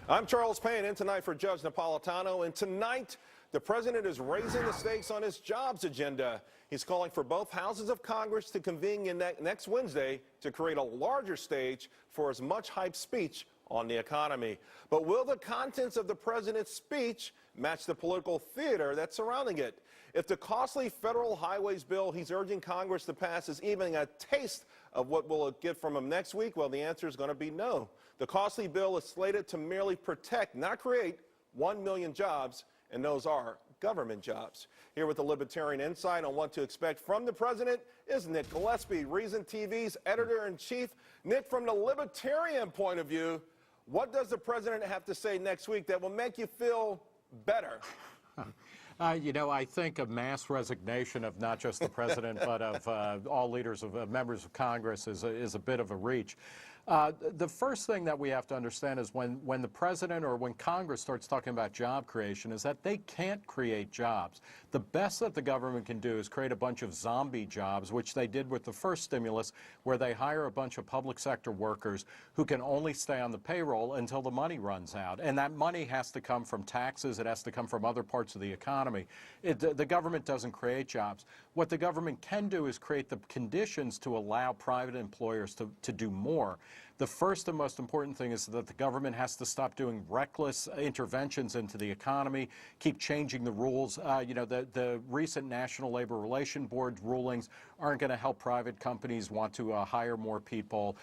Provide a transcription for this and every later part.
I'm Charles Payne, in tonight for Judge Napolitano, and tonight the president is raising the stakes on his jobs agenda. He's calling for both houses of Congress to convene next Wednesday to create a larger stage for his much-hyped speech on the economy. But will the contents of the president's speech match the political theater that's surrounding it? If the costly federal highways bill he's urging Congress to pass is even a taste of what we'll get from him next week, well, the answer is going to be no. The costly bill is slated to merely protect, not create, 1 million jobs, and those are government jobs. Here with the Libertarian Insight on what to expect from the president is Nick Gillespie, Reason TV's editor-in-chief. Nick, from the Libertarian point of view, what does the president have to say next week that will make you feel better? I think a mass resignation of not just the president, but of all leaders of members of Congress is a bit of a reach. The first thing that we have to understand is when the president or when Congress starts talking about job creation is that they can't create jobs. The best that the government can do is create a bunch of zombie jobs, which they did with the first stimulus, where they hire a bunch of public sector workers who can only stay on the payroll until the money runs out. And that money has to come from taxes. It has to come from other parts of the economy. The government doesn't create jobs. What the government can do is create the conditions to allow private employers to do more. The first and most important thing is that the government has to stop doing reckless interventions into the economy, keep changing the rules. The recent National Labor Relations Board rulings aren't going to help private companies want to hire more people.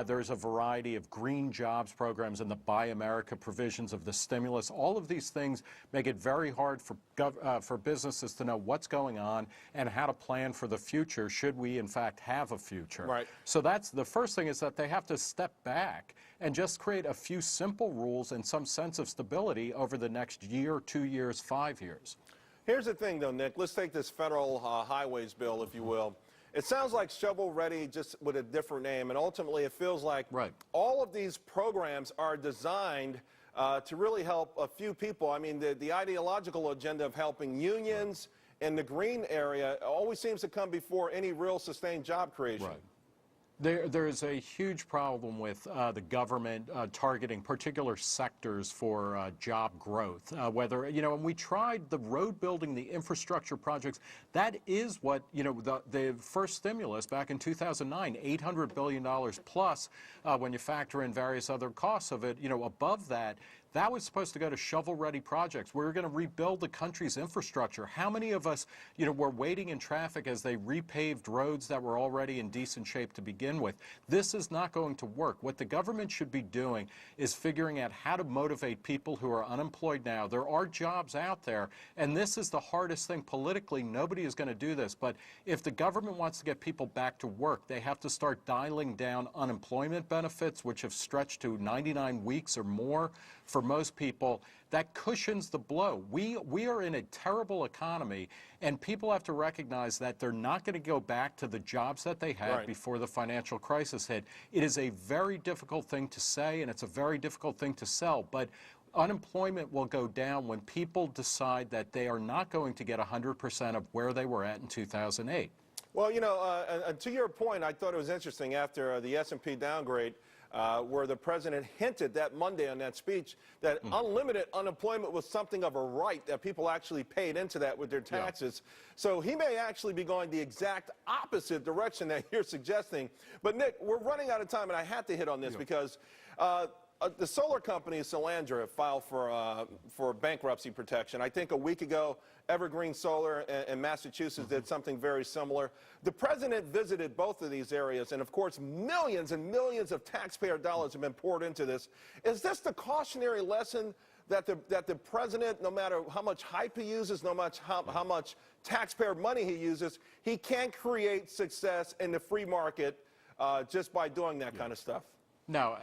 There's a variety of green jobs programs and the Buy America provisions of the stimulus. All of these things make it very hard for businesses to know what's going on and how to plan for the future should we, in fact, have a future. Right. So that's the first thing, is that they have to step back and just create a few simple rules and some sense of stability over the next year, 2 years, 5 years. Here's the thing, though, Nick. Let's take this federal highways bill, if you will. It sounds like shovel-ready, just with a different name, and ultimately it feels like all of these programs are designed to really help a few people. I mean, the ideological agenda of helping unions in the green area always seems to come before any real sustained job creation. Right. There is a huge problem with the government targeting particular sectors for job growth. And we tried the road building, the infrastructure projects. That is what, the first stimulus back in 2009, $800 billion plus, when you factor in various other costs of it, above that. That was supposed to go to shovel-ready projects. We were going to rebuild the country's infrastructure. How many of us, were waiting in traffic as they repaved roads that were already in decent shape to begin with? This is not going to work. What the government should be doing is figuring out how to motivate people who are unemployed now. There are jobs out there, and this is the hardest thing politically. Nobody is going to do this. But if the government wants to get people back to work, they have to start dialing down unemployment benefits, which have stretched to 99 weeks or more for most people. That cushions the blow. We are in a terrible economy, and people have to recognize that they're not going to go back to the jobs that they had before the financial crisis hit. It is a very difficult thing to say, and it's a very difficult thing to sell, but unemployment will go down when people decide that they are not going to get 100% of where they were at in 2008. Well, to your point, I thought it was interesting after the S&P downgrade, where the president hinted that Monday on that speech that unlimited unemployment was something of a right, that people actually paid into that with their taxes. So he may actually be going the exact opposite direction that you're suggesting. But, Nick, we're running out of time, and I have to hit on this because the solar company, Solandra, filed for bankruptcy protection. I think a week ago, Evergreen Solar in Massachusetts did something very similar. The president visited both of these areas, and of course, millions and millions of taxpayer dollars have been poured into this. Is this the cautionary lesson that the president, no matter how much hype he uses, no matter how much taxpayer money he uses, he can't create success in the free market just by doing that kind of stuff? No,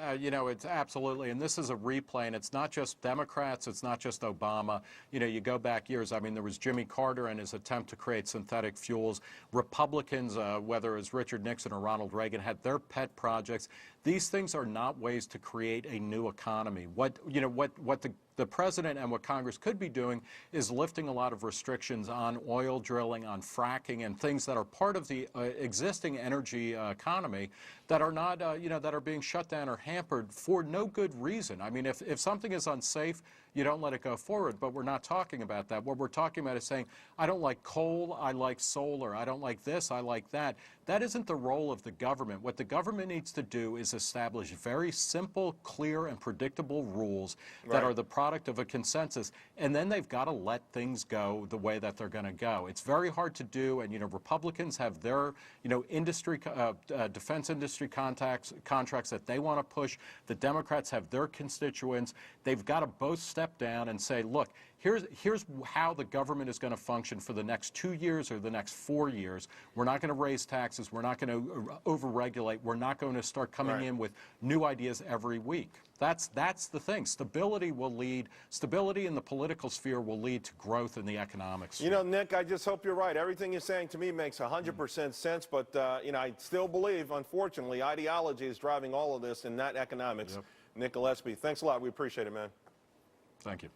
it's absolutely, and this is a replay, and it's not just Democrats, it's not just Obama. You go back years. I mean, there was Jimmy Carter and his attempt to create synthetic fuels. Republicans, whether it's Richard Nixon or Ronald Reagan, had their pet projects. These things are not ways to create a new economy. What the president and what Congress could be doing is lifting a lot of restrictions on oil drilling, on fracking, and things that are part of the existing energy economy that are not, that are being shut down or hampered for no good reason. I mean, if something is unsafe, you don't let it go forward, but we're not talking about that. What we're talking about is saying, I don't like coal, I like solar, I don't like this, I like that. That isn't the role of the government. What the government needs to do is establish very simple, clear, and predictable rules that are the product of a consensus, and then they've got to let things go the way that they're going to go. It's very hard to do, and Republicans have their industry, defense industry contracts that they want to push. The Democrats have their constituents. They've got to both step down and say, look, here's how the government is going to function for the next 2 years or the next 4 years. We're not going to raise taxes. We're not going to overregulate. We're not going to start coming in with new ideas every week. That's the thing. Stability in the political sphere will lead to growth in the economic sphere. Nick, I just hope you're right. Everything you're saying to me makes 100% sense, but, I still believe, unfortunately, ideology is driving all of this and not economics. Nick Gillespie, thanks a lot. We appreciate it, man. Thank you.